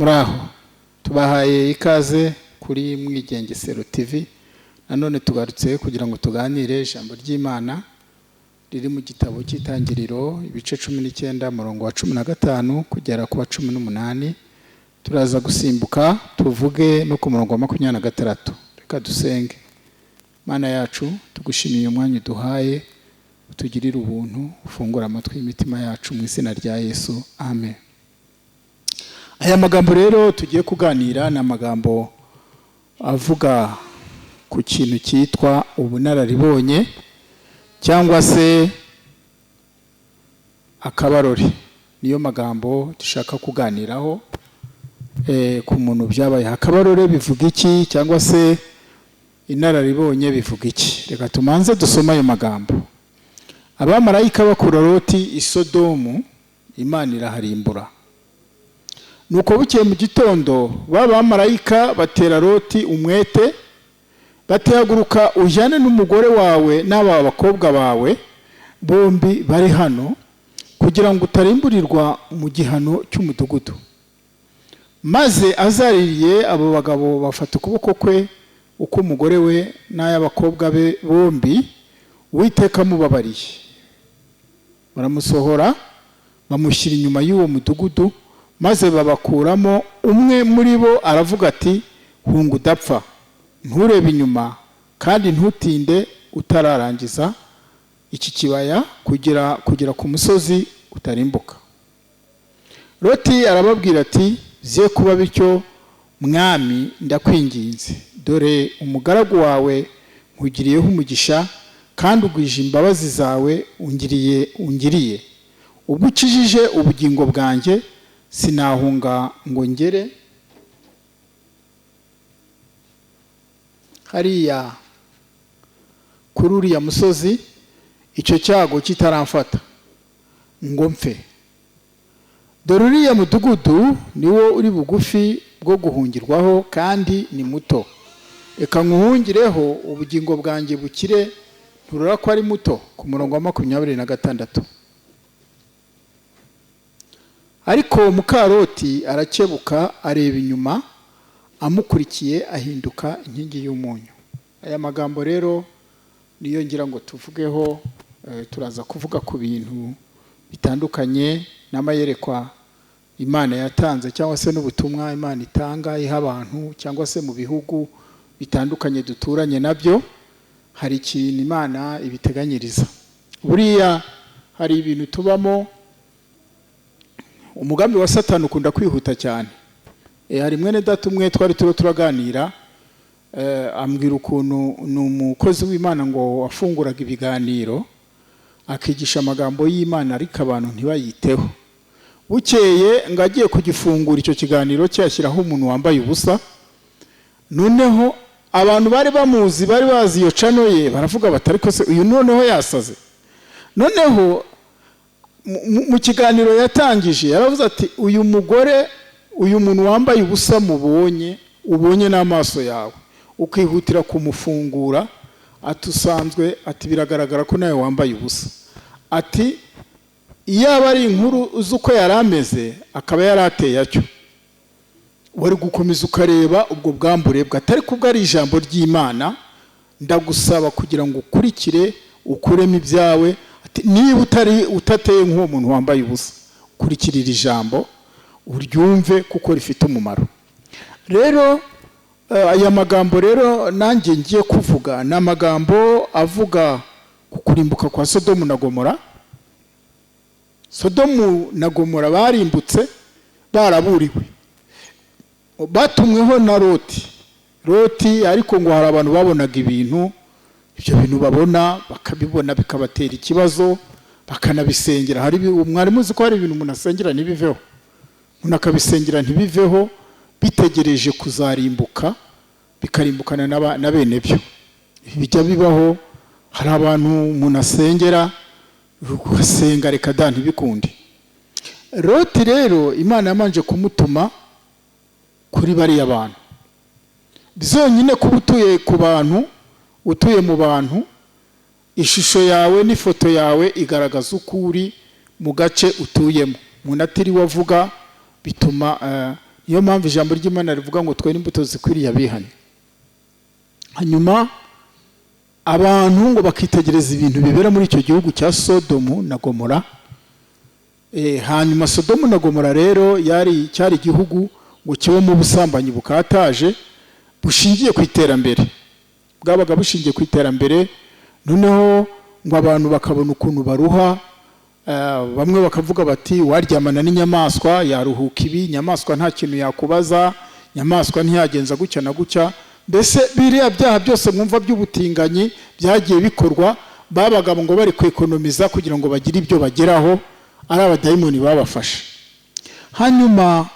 Muraho tubahaye ikaze kuri Mwigengesero TV. Nanone tugarutse kugira ngo tuganire ijambo ry'Imana riri mu gitabo cy'Itangiriro ibice 19 murongo wa 15 kugera ku wa 18. Turaza gusimbuka tuvuge no ku murongo wa 26. Reka dusenge. Mana yacu tugushimiye umwanya duhaye, utugirira ubuntu, ufungura amatwi y'imitima yacu mu izina rya Yesu. Amen. Aya magambo rero tugiye kuganira na magambo avuga ku kintu cyitwa ubunararibonye cyangwa se akabarore. Niyo magambo dushaka kuganiraho ku muntu byabaye. Akabarore bivuga iki cyangwa se inararibonye bivuga iki? Reka tumanze dusoma ayo magambo. Abamarayika bakura Loti i Sodomu, Imana iraharimbura. Nuko bukeye mu gitondo babamarayika batera Loti umwete, batehaguruka ujyane n'umugore wawe n'aba bakobwa bawe bombi bari hano, kugira ngo utarimburirwa mu gihano cy'umudugudu. Maze azaririye abo bagabo bafata ukuboko kwe uko umugore we n'ay'abakobwa be bombi Uwiteka mubabariye. Baramusohora bamushyira inyuma y'uwo mudugudu, maze babakuramo. Umwe muri bo aravuga ati, hunga udapfa, nturebe inyuma kandi ntutinde utararangiza iki kibaya kugera ku musozi utarimbuka. Loti arababwira ati, ziye kuba bityo mwami, ndakwinginze, dore umugaragu wawe nkugiriyeho umugisha kandi ugwije imbabazi zawe ungiriye. Ubwo ukijije ubugingo bwanjye, sinahunga ngo ngere hariya kuri uriya musozi icyo cyago kitaramfata ngo mpfe. Dore uriya mudugudu niwo uri bugufi bwo guhungirwaho kandi ni muto. Reka nkuhungireho ubugingo bwanjye bukire, nturora ko ari muto. Ku murongo wa 26. Ariko Mukaroti arakebuka areba inyuma, amukurikiye ahinduka inkingi y'umunyu. Aya magambo rero niyo ngira ngo tuvugeho. Turaza kuvuga ku bintu bitandukanye n'amayerekwa Imana yatanze cyangwa se n'ubutumwa Imana itanga iha abantu cyangwa se mu bihugu bitandukanye duturanye nabyo. Hari ikintu Imana ibiteganyiriza. Buriya hari ibintu tubamo, umugambi wa Satani ukunda kwihuta cyane. Hari mwene data umwe twari turaganira, ambwira ukuntu n'umukozi w'Imana ngo wafunguraga ibiganiro akigisha amagambo y'Imana ariko abantu ntibayiteho. Bukeye ngo agiye kugifungura icyo kiganiro cyashyiraho umuntu wambaye ubusa. Noneho abantu bari bamuzi, bari bazi iyo channel ye, baravuga bati ariko se uyu noneho yasaze. Noneho mu kiganiro yatangije yaravuze ati, uyu mugore, uyu muntu wambaye ubusa ubonye n'amaso yawe ukihutira kumufungura, atusanzwe ati biragaragara ko nawe wambaye ubusa. Ati iyaba ari inkuru uzuko yarameze akaba yarateye acyo, wari gukomeza ukareba ubwo bwambure bwa, atari kubwo ari ijambo ry'Imana. Ndagusaba kugira ngo ukurikire ukuremo ibyawe. Niba utateye nk'uwo muntu wambaye ubusa, kurikirira ijambo uryumve kuko rifite umumaro. Rero aya magambo rero nanjye ngiye kuvuga ni amagambo avuga ku kurimbuka kwa Sodomu na Gomora. Sodomu na Gomora barimbutse baraburiwe, batumweho na Loti. Ariko ngo hari abantu babonaga ibintu, ibyo bintu babona bakabibona bikabatera ikibazo, bakanabisengera. Hari mwari muzi ko hari ibintu umuntu asengera ntibiveho, umuntu akabisengera ntibiveho, bitegereje kuzarimbuka, bikarimbukana na bene byo. Bijya bibaho. Hari abantu umuntu asengera ugasenga reka da ntibikunde. Loti rero Imana yamanje kumutuma kuri bariya bantu. Bizonyine kuba utuye ku bantu, utuye mu bantu, ishusho yawe n'ifoto yawe igaragaza uko uri mu gace utuyemo. Umuntu atari wavuga bituma niyo mpamvu ijambo ry'Imana rivuga ngo twere imbuto zikwiriye abihanye. Hanyuma abantu ngo bakitegereza ibintu bibera muri icyo gihugu cya Sodomu na Gomora. Hanyuma Sodomu na Gomora rero cyari igihugu ngo kiba mu busambanyi bukataje bushingiye ku iterambere, bwabaga bushingiye ku iterambere. Noneho ngo abantu bakabona ukuntu baruha, bamwe bakavuga bati waryamana n'inyamaswa yaruhuka ibi, inyamaswa nta kintu yakubaza, inyamaswa ntiyagenza gutya na gutya. Mbese biriya byaha byose mwumva by'ubutinganyi byagiye bikorwa, babaga ngo bari kwekonomiza kugira ngo bagire ibyo bageraho, ari abadayimoni babafashe. Hanyuma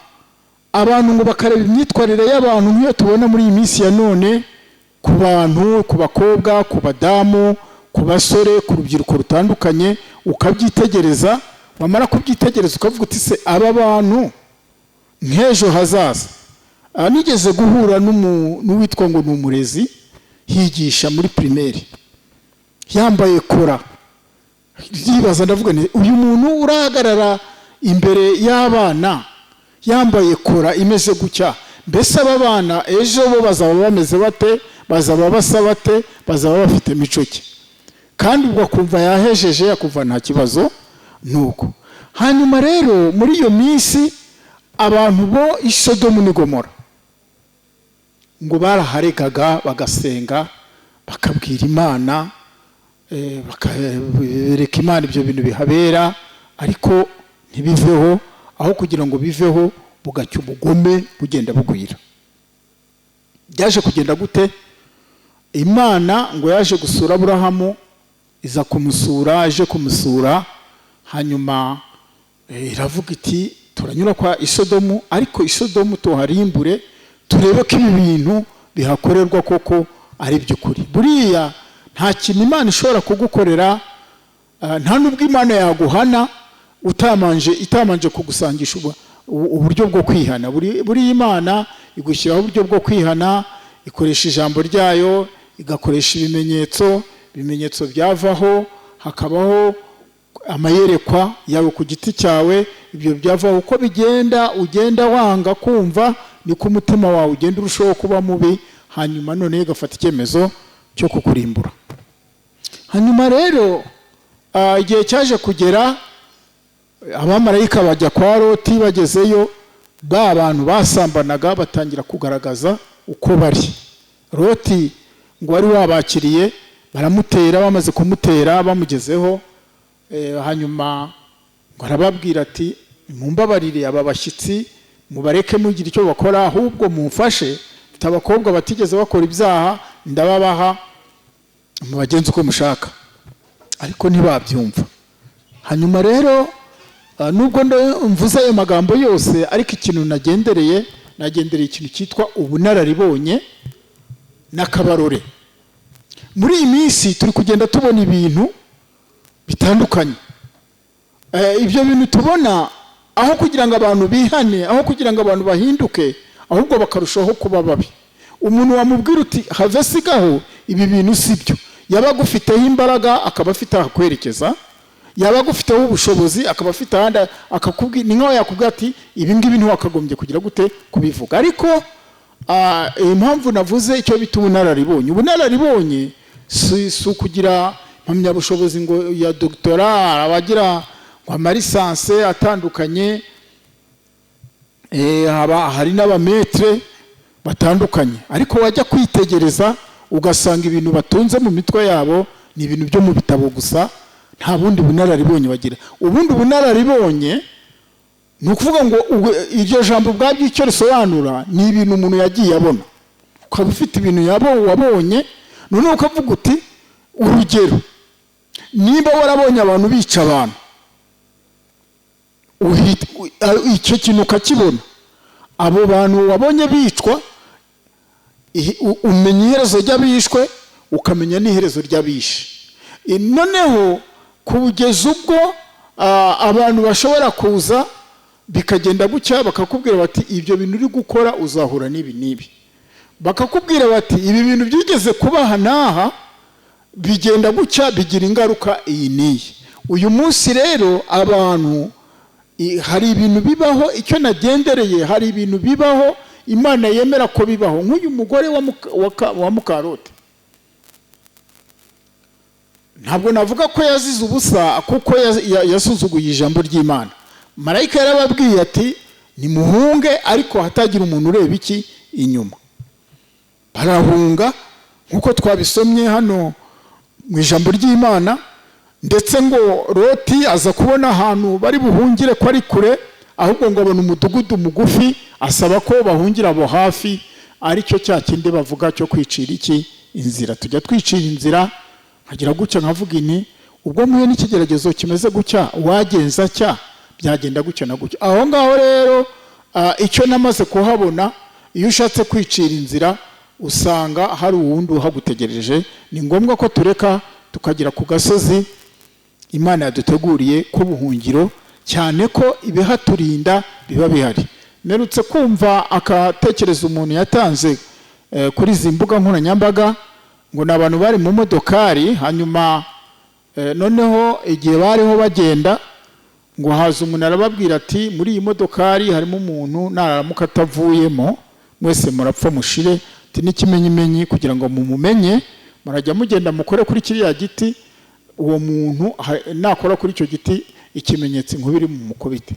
abantu ngo bakareba imyitwarire y'abantu nk'iyo tubona muri iyi minsi ya none, ku bantu, ku bakobwa, ku badamu, ku basore, ku rubyiruko rutandukanye, ukabyitegereza. Wamara kubyitegereza ukavuga uti se aba bantu nk'ejo hazaza. Nigeze guhura n'uwitwa ngo ni umurezi, higisha muri primaire, yambaye kora. Ndibaza ndavuga nti uyu muntu urahagarara imbere y'abana yambaye kora imeze gutya, mbese aba bana ejo bo bazaba bameze bate? Bazaba basa bate? Bazaba bafite mico ki? Kandi ubwo kumva yahejeje, akumva nta kibazo nuko. Hanyuma rero muri iyo minsi abantu bo i Sodomu na Gomora ngo baraharegaga, bagasenga, bakabwira Imana, bakareka Imana ibyo bintu bihabera, ariko ntibiveho. Aho kugira ngo biveho bugacya ubugome bugenda bugwira. Byaje kugenda gute? Imana ngo yaje gusura Aburahamu, iza kumusura, aje kumusura, hanyuma iravuga iti turanyura kwa Isodomu, ariko Isodomu tuharimbure, turebe ko ibi bintu bihakorerwa koko ari by'ukuri. Buriya nta kintu Imana ishobora kugukorera, nta nubwo Imana yaguhana itamanje kugusangisha uburyo bwo kwihana. Buriya Imana igushyiraho uburyo bwo kwihana, ikoresha ijambo ryayo, igakoresha ibimenyetso byavaho, hakabaho amayerekwa yawe ku giti cyawe. Ibyo byavaho uko ugenda wanga kumva, niko umutima wawe ugenda urushaho kuba mubi, hanyuma none igafata icyemezo cyo kukurimbura. Hanyuma rero igihe cyaje kugera, abamarayika bajya kwa Loti. Bagezeyo ba bantu basambanaga batangira kugaragaza uko bari. Loti ngo wari wabakiriye, baramutera. Bamaze kumutera bamugezeho, hanyuma ngo arababwira ati mumbabarire aba bashyitsi, mubareke mugira icyo bakora, ahubwo mumfashe, mfite abakobwa batigeze bakora ibyaha, ndababaha mubagenze uko mushaka. Ariko ntibabyumva. Hanyuma rero nubwo mvuze ayo magambo yose, ariko ikintu nagendereye ikintu cyitwa ubunararibonye n'akabarore. Muri iyi minsi turi kugenda tubona ibintu bitandukanye. Ibyo bintu tubona, aho kugira ngo abantu bihane, aho kugira ngo abantu bahinduke, ahubwo bakarushaho kuba babi. Umuntu wamubwira uti have sigaho, ibi bintu sibyo, yaba gufiteho imbaraga akaba afite akwerekeza, yaba gufiteho ubushobozi akaba afite ahandi akakubwira. Ni nkaho yakubwira ati ibi ngibi ntiwakagombye kugira gute kubivuga. Ariko impamvu navuze icyo bita ubunararibonye, ubunararibonye si ukugira impamyabushobozi ngo ya doctora, abagira amalisanse atandukanye, hari n'abametre batandukanye, ariko wajya kwitegereza ugasanga ibintu batunze mu mitwe yabo ni ibintu byo mu bitabo gusa, nta bundi bunararibonye bagira. Ubundi bunararibonye ni ukuvuga ngo iryo jambo ubwabyo icyo risobanura ni ibintu umuntu yagiye abona. Ukaba ufite ibintu wabonye, noneho ukavuga uti urugero, niba warabonye abantu bica abantu, icyo kintu ukakibona, abo bantu wabonye bicwa, umenya iherezo ry'abishwe, ukamenya n'iherezo ry'abishe. Noneho kugeza ubwo abantu bashobora kuza bikagenda gutya, bakakubwira bati ibyo bintu uri gukora uzahura n'ibi n'ibi. Bakakubwira bati ibi bintu byigeze kubaha n'aha, bigenda gutya, bigira ingaruka iyi n'iyi. Uyu munsi rero abantu hari ibintu bibaho, icyo nagendereye, hari ibintu bibaho Imana yemera ko bibaho. Nk'uyu mugore wa Mukarote, ntabwo navuga ko yazize ubusa kuko yasuzuguye ijambo ry'Imana. Marayika yarababwiye ati nimuhunge, ariko hatagira umuntu ureba iki inyuma. Barahunga nkuko twabisomye hano mu ijambo ry'Imana, ndetse ngo Loti aza kubona ahantu bari buhungire ko ari kure, ahubwo ngo abona umudugudu mugufi, asaba ko bahungira abo hafi. Aricyo cya kindi bavuga cyo kwicira iki inzira. Tujya twicira inzira, nkagira gutya nkavuga ini ubwo muye n'ikigeragezo kimeze gutya wagenza cya byagenda gutya na gutya. Aho ngaho rero icyo namaze kuhabona, iyo ushatse kwicira inzira usanga hari uwundi uhagutegereje. Ni ngombwa ko tureka tukagira ku gasozi Imana yaduteguriye k'ubuhungiro, cyane ko ibihaturinda biba bihari. Merutse kumva akatekereza umuntu yatanze kuri izi mbuga nkoranyambaga, ngo n'abantu bari mu modokari, hanyuma noneho igihe bariho bagenda ngo haza umuntu arababwira ati muri iyi modokari harimo umuntu naramuka atavuyemo mwese murapfa mushire, ati n'ikimenyimenyi kugira ngo mumumenye murajya mugenda mukore kuri kiriya giti, uwo muntu nakora kuri icyo giti ikimenyetso inkubiri mu mukubite.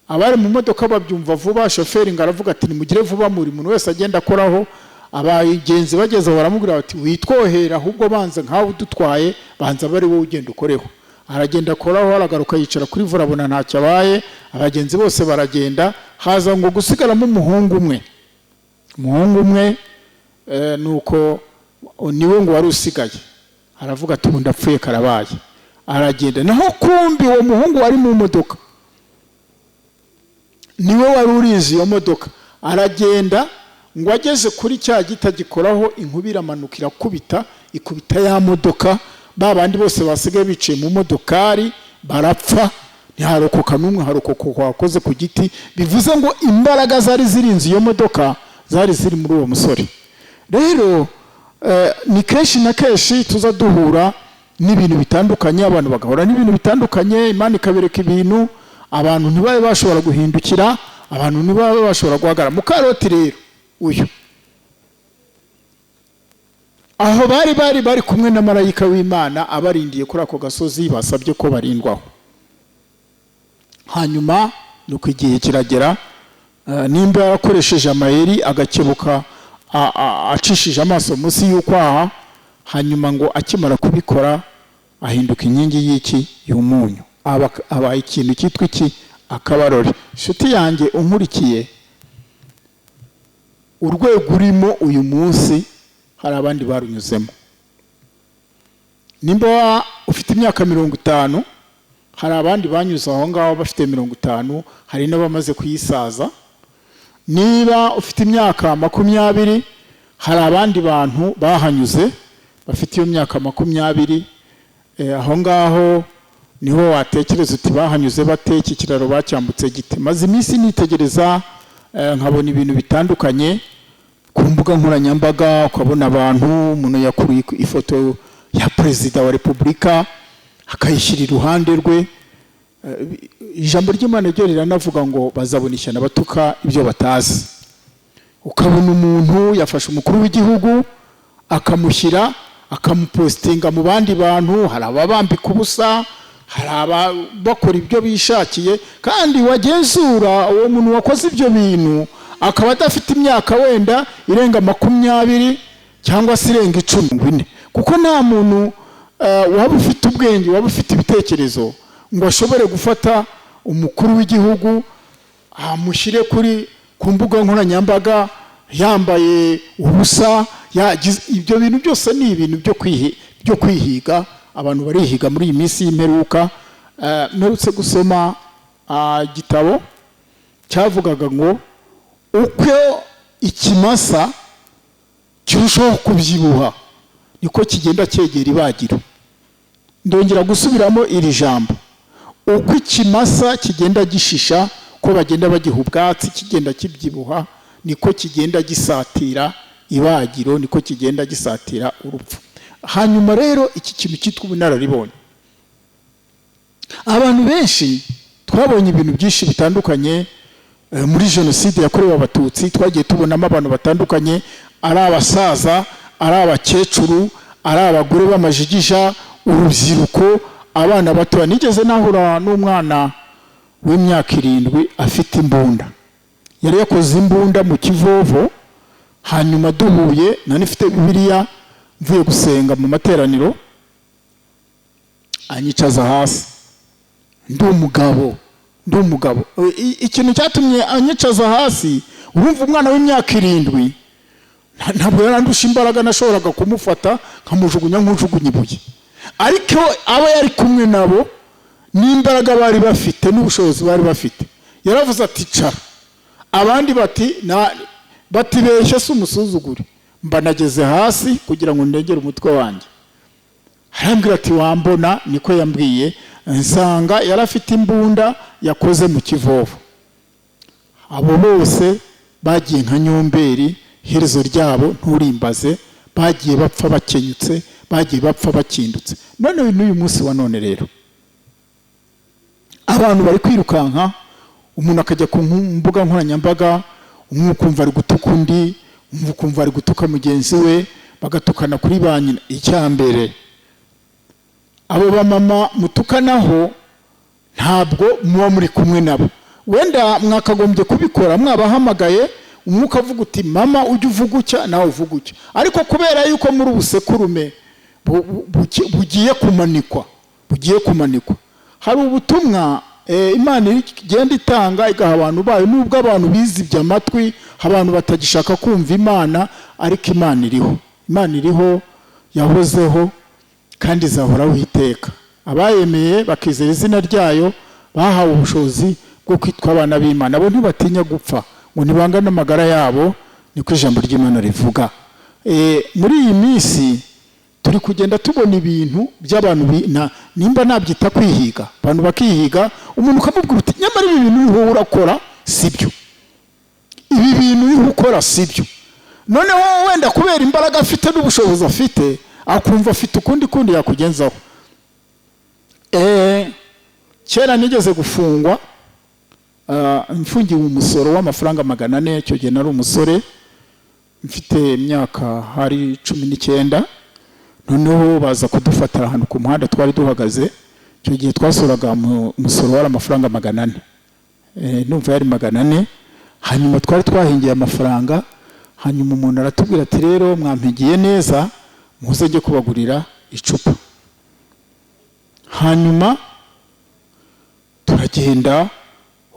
Abari mu modoka babyumva vuba, shoferi ngaravuga ati nimugire vuba, muri muntu wese agenda akoraho. Abagenzi bageze baramubwira bati witwohera, ahubwo banza nkawe udutwaye, banza bari wowe ugenda ukoreho. Aragenda akoraho, aragaruka yicara kuri vura, abona ntacyo abaye. Abagenzi bose baragenda, haza ngo gusigaramo umuhungu umwe. Nuko niwe ngo wari usigaye, aravuga ati ndapfuye karabaye. Aragenda, naho kumbi uwo muhungu wari mu modoka niwe wari urinze iyo modoka. Aragenda ngo ageze kuri cya gita gikoraho, inkubira amanukira ikubita ya modoka. Babandi bose basigaye bicaye mu modokari barapfa, ntiharokoka n'umwe, harokoka wakoze ku giti. Bivuze ngo imbaraga zari zirinze iyo modoka zari ziri muri uwo musore. Rero ni kenshi na kenshi tuza duhura n'ibintu bitandukanye, abantu bagahura n'ibintu bitandukanye, Imana ikabereka ibintu, abantu ntibabe bashobora guhindukira, abantu ntibabe bashobora guhagarara. Mukaroti rero uyu, aho bari kumwe na marayika w'Imana abarindiye kuri ako gasozi, basabye ko barindwaho. Hanyuma nuko igihe kiragera, nimba yakoresheje amayeri agakebuka acishije amaso munsi y'ukwaha, hanyuma ngo akimara kubikora ahinduka inkingi y'iki y'umunyu, aba ikintu cyitwa iki akabarore. Inshuti yanjye unkurikiye, urwego urimo uyu munsi hari abandi barunyuzemo. Nimba ufite imyaka 50, hari abandi banyuze aho ngaho bafite 50, hari n'abamaze kuyisaza. Niba ufite imyaka 20, hari abandi bantu bahanyuze bafite iyo myaka 20. Aho ngaho niho watekereza uti bahanyuze bate, iki kiraro bacyambutse gite. Maze iminsi nitegereza, nkabona ibintu bitandukanye ku mbuga nkoranyambaga. Ukabona abantu, umuntu yakuriye ifoto ya Perezida wa Repubulika akayishyira iruhande rwe. Ijambo ry'Imana ryo riranavuga ngo bazabona ishyano batuka ibyo batazi. Ukabona umuntu yafashe umukuru w'igihugu akamushyira, akamupostinga mu bandi bantu. Hari ababambika ubusa, hari abakora ibyo bishakiye, kandi wagenzura uwo muntu wakoze ibyo bintu akaba adafite imyaka wenda irenga 20 cyangwa se irenga 10, kuko nta muntu waba ufite ubwenge, waba ufite ibitekerezo ngo ashobore gufata umukuru w'igihugu amushyire ku mbuga nkoranyambaga yambaye ubusa. Ibyo bintu byose ni ibintu byo kwihiga. Abantu barihiga muri iyi minsi y'imperuka. Mperutse gusoma igitabo cyavugaga ngo uko ikimasa kirushaho kubyibuha niko kigenda cyegera ibagiro. Ndongera gusubiramo iri jambo, uko ikimasa kigenda gishisha, ko bagenda bagiha ubwatsi kigenda kibyibuha, niko kigenda gisatira ibagiro, niko kigenda gisatira urupfu. Hanyuma rero iki kintu cyitwa ubunararibonye, abantu benshi twabonye ibintu byinshi bitandukanye muri jenoside yakorewe abatutsi. Twagiye tubonamo abantu batandukanye, ari abasaza, ari abakecuru, ari abagore b'amajigija, urubyiruko, abana bato. Nigeze nahura n'umwana w'imyaka 7 afite imbunda, yari yakoze imbunda mu Kivovo. Hanyuma duhuye, nanifite Bibiliya mvuye gusenga mu materaniro, anyicaza hasi. Ndi umugabo. Ikintu cyatumye anyicaza hasi, urumva umwana w'imyaka 7 ntabwo yarandusha imbaraga, nashoboraga kumufata nkamujugunya nk'ujugunya ibuye. Ariko abo yari kumwe nabo n'imbaraga bari bafite n'ubushobozi bari bafite, yaravuze ati cara. Abandi bati beshye se umusuzugure. Mba nageze hasi kugira ngo ndengere umutwe wanjye. Arambwira ati wambona? Niko yambwiye. Nsanga yarafite imbunda yakoze mu Kivovo. Abo bose bagiye nka Nyomberi, herezo ryabo nturimbaze, bagiye bapfa bakenyutse, bagiye bapfa bakindutse. None n'uyu munsi wa none rero abantu bari kwirukanka, umuntu akajya ku mbuga nkoranyambaga, umwe ukumva ari gutuka undi, umwe ukumva ari gutuka mugenzi we, bagatukana kuri ba nyina. Icyambere, abo bamama mutukanaho ntabwo muba muri kumwe nabo. Wenda mwakagombye kubikora mwabahamagaye, umwe ukavuga uti mama ujye uvuga ucya nawe uvuga ucya. Ariko kubera yuko muri ubusekurume bugiye kumanikwa, hari ubutumwa Imana igenda itanga igaha abantu bayo, nubwo abantu bizibye amatwi, abantu batagishaka kumva Imana, ariko Imana iriho, yahozeho kandi izahoraho iteka. Abayemeye bakizera izina ryayo bahawe ubushobozi bwo kwitwa abana b'Imana. Abo ntibatinya gupfa ngo ntibangane amagara yabo, niko ijambo ry'Imana rivuga. Muri iyi minsi turi kugenda tubona ibintu by'abantu nimba nabyita kwihiga. Abantu bakihiga, umuntu ukamubwira uti nyamara ibi bintu uriho urakora sibyo, ibi bintu uriho ukora sibyo. Noneho wenda kubera imbaraga afite n'ubushobozi afite, akumva afite ukundi yakugenzaho. Kera nigeze gufungwa, mfungiwe umusoro w'amafaranga 400. Icyo gihe nari umusore, mfite imyaka hari 19. Noneho baza kudufatira ahantu ku muhanda twari duhagaze. Icyo gihe twasoraga umusoro wari amafaranga 400. Numva yari 400. Hanyuma twari twahingiye amafaranga. Hanyuma umuntu aratubwira ati rero mwampigiye neza, muze njye kubagurira icupa. Hanyuma turagenda,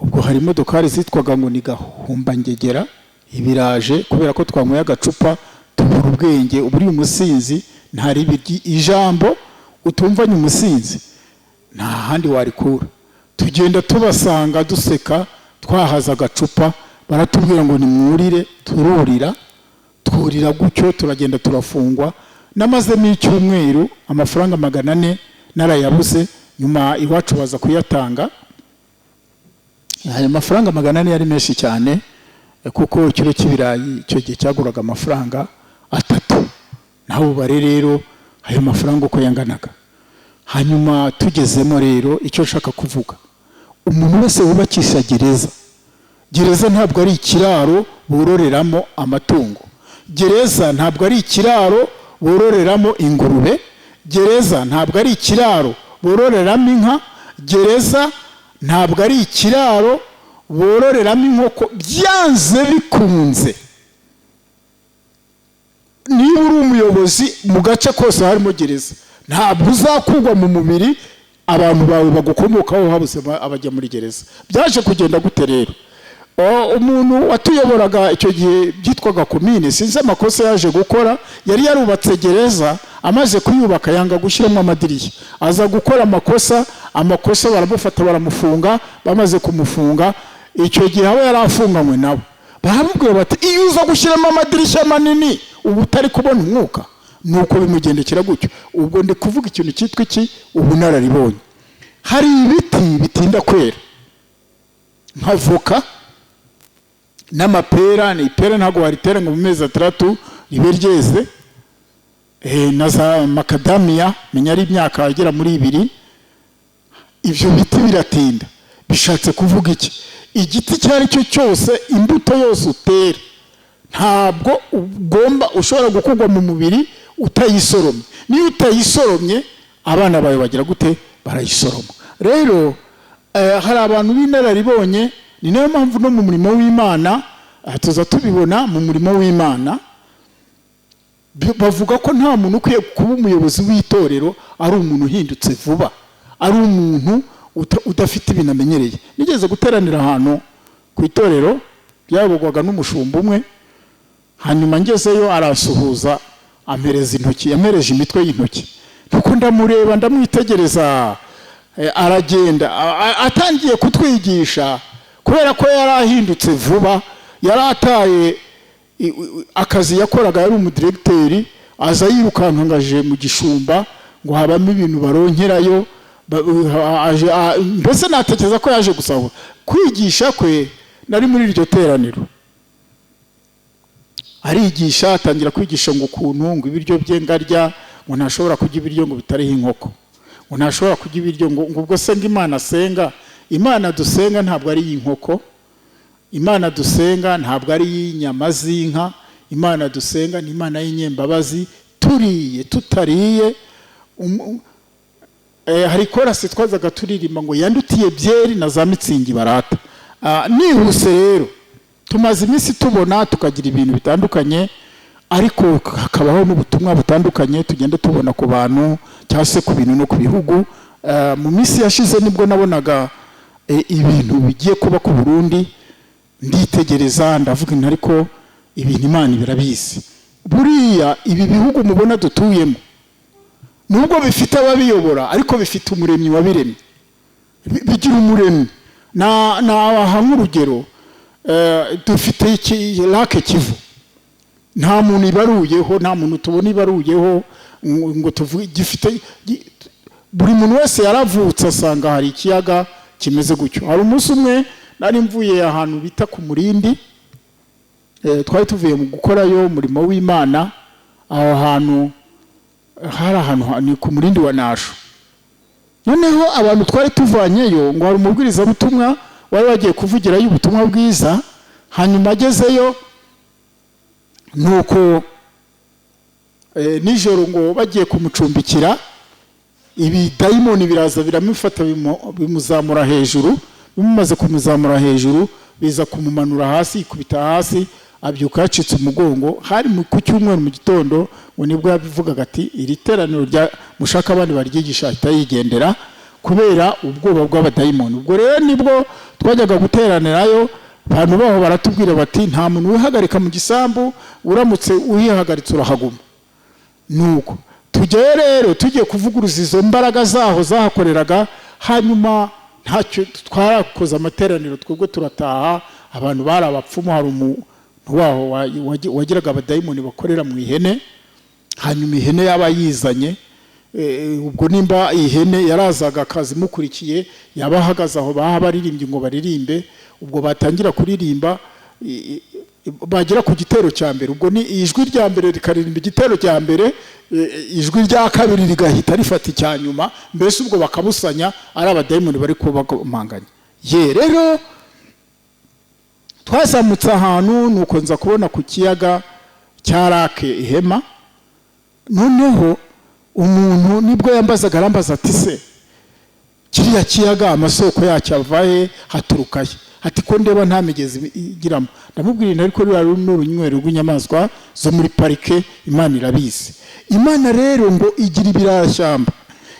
ubwo hari imodokari zitwaga ngo ni Gahumba Ngegera, ibiraje kubera ko twanyweye agacupa tubura ubwenge. Uburi umusinzi ntari ijambo utumvanye umusinzi nta handi warikura. Tugenda tubasanga duseka, twahaza agacupa, baratubwira ngo nimwurire. Tururira gutyo turagenda turafungwa. Namazemo icyumweru, amafaranga 400 narayabuze. Nyuma iwacu baza kuyatanga. Ayo mafaranga 400 yari menshi cyane, kuko ikiro cy'ibirayi icyo gihe cyaguraga amafaranga 3. Naho bare rero ayo mafaranga uko yanganaga. Hanyuma tugezemo rero, icyo nshaka kuvuga, umuntu wese wubakisha gereza ntabwo ari ikiraro bororeramo amatungo. Gereza ntabwo ari ikiraro bororeramo ingurube. Gereza ntabwo ari ikiraro bororeramo inka. Gereza ntabwo ari ikiraro bororeramo inkoko. Byanze bikunze, niba uri umuyobozi mu gace kose harimo gereza, ntabwo uzakugwa mu mubiri abantu bawe bagukomokaho habuze abajya muri gereza. Byaje kugenda gute rero? Umuntu watuyoboraga icyo gihe byitwaga komine, sinzi amakosa yaje gukora. Yari yarubatse gereza, amaze kuyubaka yanga gushyiramo amadirishya, aza gukora amakosa baramufata baramufunga. Bamaze kumufunga, icyo gihe abo yari afunganywe nabo baramubwira bati iyo uza gushyiramo amadirishya manini ubu utari kubona umwuka. Nuko bimugendekera gutyo. Ubwo ndi kuvuga ikintu cyitwa iki ubunararibonye. Hari ibiti bitinda kwera nk'avoka n'amapera. Ipera ntabwo waritera ngo mu mezi 3 ribe ryeze. Na za makadamia menya ari imyaka agera muri 2. Ibyo biti biratinda. bishatse kuvuga iki? Igiti cyari cyo cyose, imbuto yose utera, ntabwo ugomba ushobora gukugwa mu mubiri utayisoromye. Niyo utayisoromye abana bawe bagira gute? Barayisoroma. Rero hari abantu b'inararibonye, ni nayo mpamvu no mu murimo w'Imana tuza tubibona mu murimo w'Imana bavuga ko nta muntu ukwiye kuba umuyobozi w'itorero ari umuntu uhindutse vuba, ari umuntu udafite ibintu amenyereye. Nigeze guteranira ahantu ku itorero byabogwaga n'umushumba umwe, hanyuma ngezeyo arasuhuza, ampereza intoki, yamereje imitwe y'intoki, nuko ndamureba ndamwitegereza, aragenda atangiye kutwigisha kubera ko yarahindutse vuba, yarataye akazi yakoraga, yari umudiregiteri, aza yirukanka ngaje mu Gishumba ngo habamo ibintu baronkerayo, mbese natekereza ko yaje gusahura. Kwigisha kwe nari muri iryo teraniro, arigisha, atangira kwigisha ngo ukuntu ngo ibiryo bye ngarya, ngo ntashobora kurya ibiryo ngo bitariho inkoko, ngo ntashobora kurya ibiryo ngo ubwo se ngo Imana asenga, Imana dusenga ntabwo ari iy'inkoko, Imana dusenga ntabwo ari iy'inyama z'inka, Imana dusenga ni Imana y'inyembabazi. Turiye tutariye, hari korasi twazaga turirimba ngo yandutiye byeri na za mitsingi barata. Nihuse rero tumaze iminsi tubona tukagira ibintu bitandukanye, ariko hakabaho n'ubutumwa butandukanye tugenda tubona ku bantu cyangwa se ku bintu no ku bihugu. Mu minsi yashize nibwo nabonaga ibintu bigiye kuba ku Burundi, nditegereza ndavuga nti ariko ibintu Imana birabizi. Buriya ibi bihugu mubona dutuyemo nubwo bifite ababiyobora, ariko bifite umuremyi wabiremye, bigira umuremyi. Na nk'urugero, dufite Lake Kivu, nta muntu ibaruyeho, nta muntu tubona ibaruyeho ngo tuvuge gifite. Buri muntu wese yaravutse asanga hari ikiyaga kimeze gutyo. Hari umunsi umwe nari mvuye ahantu bita ku Murindi, twari tuvuye mu gukorayo umurimo w'Imana. Aho hantu hari ahantu ni ku Murindi wa Nasho. Noneho abantu twari tuvanyeyo ngo hari umubwirizabutumwa wari wagiye kuvugirayo ubutumwa bwiza, hanyuma agezeyo nuko nijoro ngo bagiye kumucumbikira, ibi dayimoni biraza biramufata bimuzamura hejuru. Bimumaze kumuzamura hejuru biza kumumanura hasi, ikubita hasi, abyuka yacitse umugongo. Hari ku cyumweru mu gitondo ngo nibwo yabivugaga ati iri teraniro rya mushaka abandi baryigisha ahita yigendera kubera ubwoba bw'abadayimoni. Ubwo rero nibwo twajyaga guteranirayo, abantu baho baratubwira bati nta muntu wihagarika mu gisambu, uramutse uhihagaritse urahaguma. Nuko tujye rero tugiye kuvuguruza izo mbaraga zaho zahakoreraga. Hanyuma ntacyo twarakoze amateraniro, twebwe turataha. Abantu bari abapfumu, hari umuntu waho wagiraga abadayimoni bakorera mu ihene, hanyuma ihene yaba yizanye. Ubwo nimba ihene yarazaga akazi mukurikiye, yabahagaze aho baha baririmbye ngo baririmbe. Ubwo batangira kuririmba, bagera ku gitero cya mbere, ubwo ni ijwi rya mbere rikaririmba igitero cya mbere, ijwi rya kabiri rigahita rifata icya nyuma, mbese ubwo bakabusanya ari abadayimoni bari kubamanganya. Rero twazamutse ahantu, nuko nza kubona ku kiyaga cya Lake Ihema. Noneho umuntu nibwo yambazaga, arambaza ati se kiriya kiyaga amasoko yacyo avahe, haturukaye? Ati ko ndeba nta migezi igiramo. Ndamubwira ariko ruri n'urunywero rw'inyamaswa zo muri parike, Imana irabizi. Imana rero ngo igira ibirashyamba,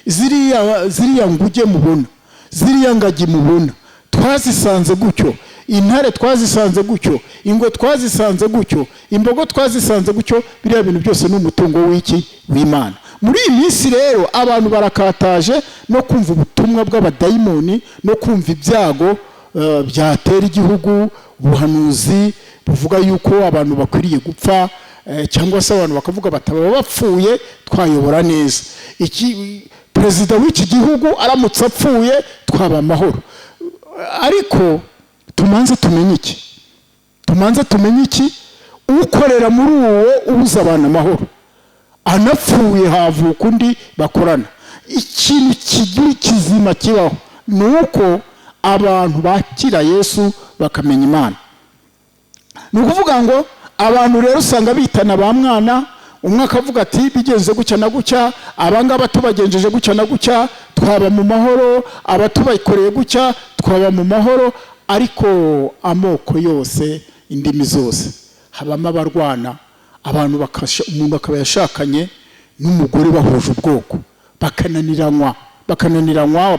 ziriya nguge mubona, ziriya ngagi mubona, twazisanze gutyo. Intare twazisanze gutyo, ingwe twazisanze gutyo, imbogo twazisanze gutyo. Biriya bintu byose ni umutungo w'iki? W'Imana. Muri iyi minsi rero abantu barakataje no kumva ubutumwa bw'abadayimoni, no kumva ibyago byatera igihugu, ubuhanuzi buvuga yuko abantu bakwiriye gupfa, cyangwa se abantu bakavuga bataba bapfuye twayobora neza. Perezida w'iki gihugu aramutse apfuye twaba amahoro. Ariko tumanze tumenye iki? Tumanze tumenye iki? Ukorera muri uwo ubuza abantu amahoro, anapfuye havuka undi bakorana. Ikintu kizima kibaho nuko abantu bakira Yesu bakamenya Imana. Ni ukuvuga ngo abantu rero usanga bitana ba mwana, umwe akavuga ati bigenze gucya na gucya, abangaba tubagenjeje gucya na gucya twaba mu mahoro, abatubayikoreye gucya twaba mu mahoro. Ariko amoko yose, indimi zose, habamo abarwana. Abantu umuntu akaba yashakanye n'umugore bahuje ubwoko, bakananiranwa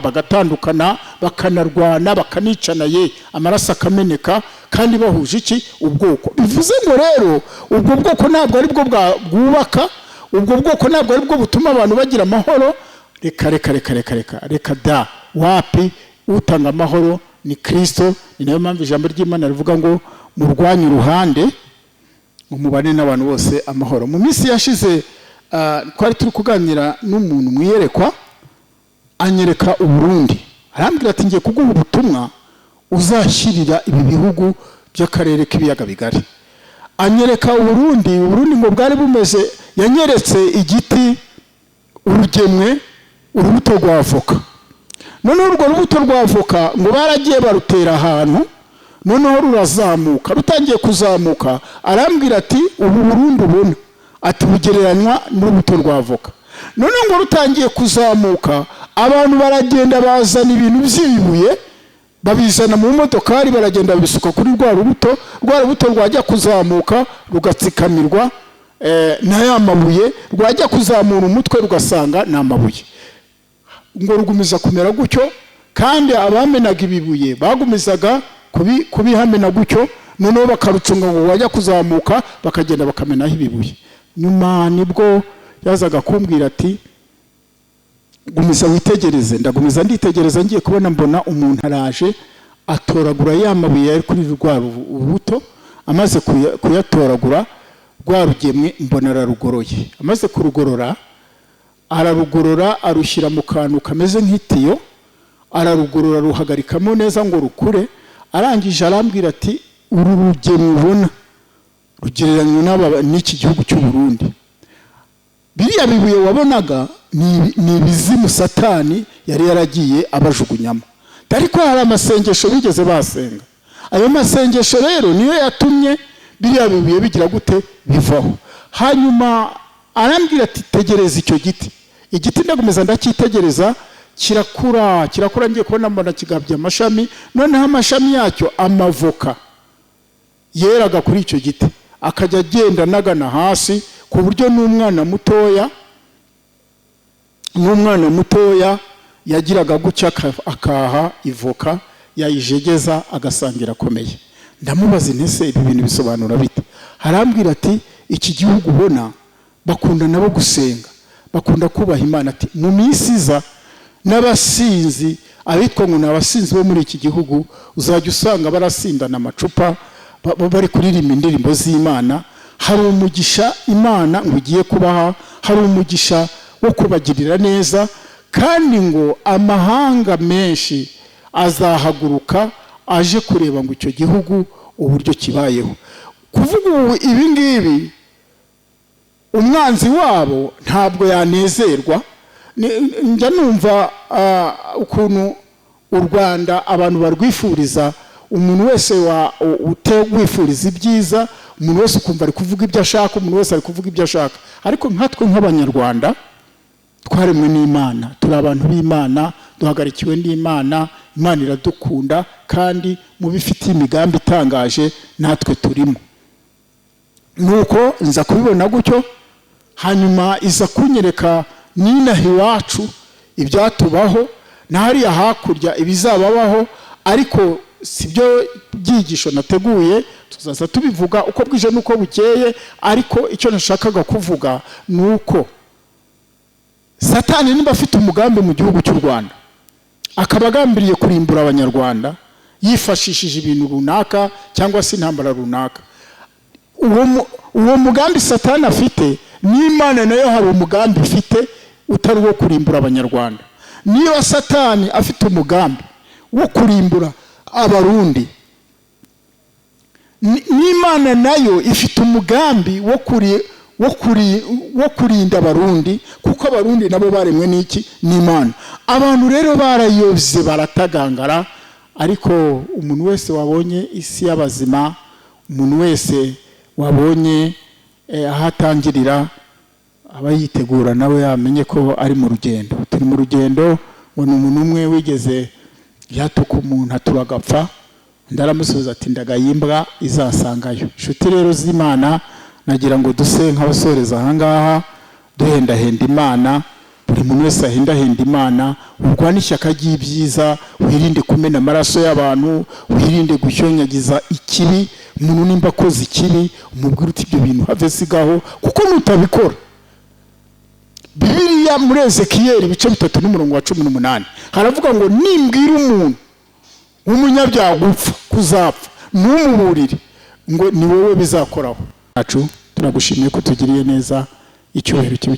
bagatandukana, bakanarwana, bakanicana, amaraso akameneka, kandi bahuje iki? Ubwoko. Bivuze ngo rero ubwo bwoko ntabwo ari bwo bwubaka, ubwo bwoko ntabwo ari bwo butuma abantu bagira amahoro. Reka da, wapi! Utanga amahoro ni Kristo. Ni nayo mpamvu ijambo ry'Imana rivuga ngo murwanye uruhande, umubane n'abantu bose amahoro. Mu minsi yashize twari turi kuganira n'umuntu mwiyerekwa, anyereka Uburundi, arambwira ati ngiye kuguha ubutumwa uzashyirira ibi bihugu by'akarere k'ibiyaga bigari. Anyereka Uburundi ngo bwari bumeze, yanyeretse igiti, urugemwe, urubuto rwa avoka. Noneho urwo rubuto rwa avoka ngo baragiye barutera ahantu, noneho rurazamuka. Rutangiye kuzamuka, arambwira ati ubu Burundi ubona ati bugereranywa n'urubuto rwa avoka. Noneho ngo rutangiye kuzamuka, abantu baragenda bazana ibintu by'ibibuye, babizana mu modokari, baragenda babisuka kuri rwa rubuto rwajya kuzamuka rugatsikamirwa na ya mabuye, rwajya kuzamura umutwe rugasanga ni amabuye. Ngo rugumiza kumera gutyo, kandi abamenaga ibibuye bagumizaga kubihamena gutyo, noneho bakarucunga ngo wajya kuzamuka bakagenda bakamenaho ibibuye. Nyuma nibwo yazaga kumbwira ati gumiza witegereze. Ndagumiza nditegereza, ngiye kubona mbona umuntu araje atoragura ya mabuye yari kuri rwa rubuto. Amaze kuyatoragura rwa rugemwe, mbona ararugoroye. Amaze kurugorora, ararugorora arushyira mu kantu kameze nk'itiyo, ararugorora ruhagarikamo neza ngo rukure. Arangije arambwira ati uru rugemwe ubona rugereranywa n'iki gihugu cy'u Burundi. Biriya bibuye wabonaga ni ibizimu Satani yari yaragiye abajugunyamo. Ariko hari amasengesho bigeze basenga. Ayo masengesho rero niyo yatumye biriya bibuye bigira gute? Bivaho. Hanyuma arambwira ati tegereza icyo giti. Igiti ndagumiza ndacyitegereza, kirakura, ngiye kubona mbona kigabye amashami. Noneho amashami yacyo amavoka yeraga kuri icyo giti, akajya agenda nagana hasi, ku buryo n'umwana mutoya yagiraga gutya akaha ivoka, yayijegeza agasangira akomeye. Ndamubaza ntese ibi bintu bisobanura bite? Harambwira ati iki gihugu ubona bakunda nabo gusenga, bakunda kubaha Imana. Ati mu minsi iza n'abasinzi, abitwa ngo n'abasinzi bo muri iki gihugu, uzajya usanga barasindana amacupa, bari kuririmba indirimbo z'Imana. Hari umugisha Imana ngo ugiye kubaha, hari umugisha wo kubagirira neza, kandi ngo amahanga menshi azahaguruka aje kureba ngo icyo gihugu uburyo kibayeho. Kuvuga ibi ngibi, umwanzi wabo ntabwo yanezerwa. Njya numva ukuntu u Rwanda abantu barwifuriza, umuntu wese wifuriza ibyiza, umuntu wese ukumva ari kuvuga ibyo ashaka, umuntu wese ari kuvuga ibyo ashaka. Ariko nkatwe nk'Abanyarwanda twaremwe n'Imana, turi abantu b'Imana, duhagarikiwe n'Imana. Imana iradukunda, kandi mu bifitiye imigambi itangaje natwe turimo. Nuko nza kubibona gutyo, hanyuma iza kunyereka n'inaha iwacu ibyatubaho, na hariya hakurya ibizababaho. Ariko sibyo byigisho nateguye, tuzaza tubivuga uko bwije nuko bukeye. Ariko icyo nashakaga kuvuga nuko Satani niba afite umugambi mu gihugu cy'u Rwanda, akaba agambiriye kurimbura Abanyarwanda yifashishije ibintu runaka cyangwa se intambara runaka, uwo mugambi Satani afite, n'Imana nayo hari umugambi ifite utari wo kurimbura Abanyarwanda. Niyo Satani afite umugambi wo kurimbura Abarundi, n'Imana nayo ifite umugambi wo kurinda Abarundi, kuko Abarundi nabo baremwe n'iki? N'Imana. Abantu rero barayobye baratagangara, ariko umuntu wese wabonye isi y'abazima, umuntu wese wabonye ahatangirira, aba yitegura nawe yamenye ko ari mu rugendo. Turi mu rugendo, ngo ni umuntu umwe wigeze yatuka umuntu aturagapfa, ndaramusubiza ati ndagayimbwa izasangayo. Inshuti rero z'Imana, nagira ngo duse nk'abasoreza ahangaha duhendahenda Imana, buri muntu wese ahendahenda Imana, urwane ishyaka ry'ibyiza, wirinde kumena amaraso y'abantu, wirinde gushonyagiza ikibi. Umuntu nimba akoze ikibi, umubwire uti ibyo bintu have sigaho, kuko nutabikora. Bibiliya muri Ezekiyeli ibice 3:18 haravuga ngo nimbwira umuntu w'umunyabyaha gupfa, kuzapfa, ntumuburire ngo ni wowe bizakoraho. Turagushimiye ko tugiriye neza, icyubahiro kibe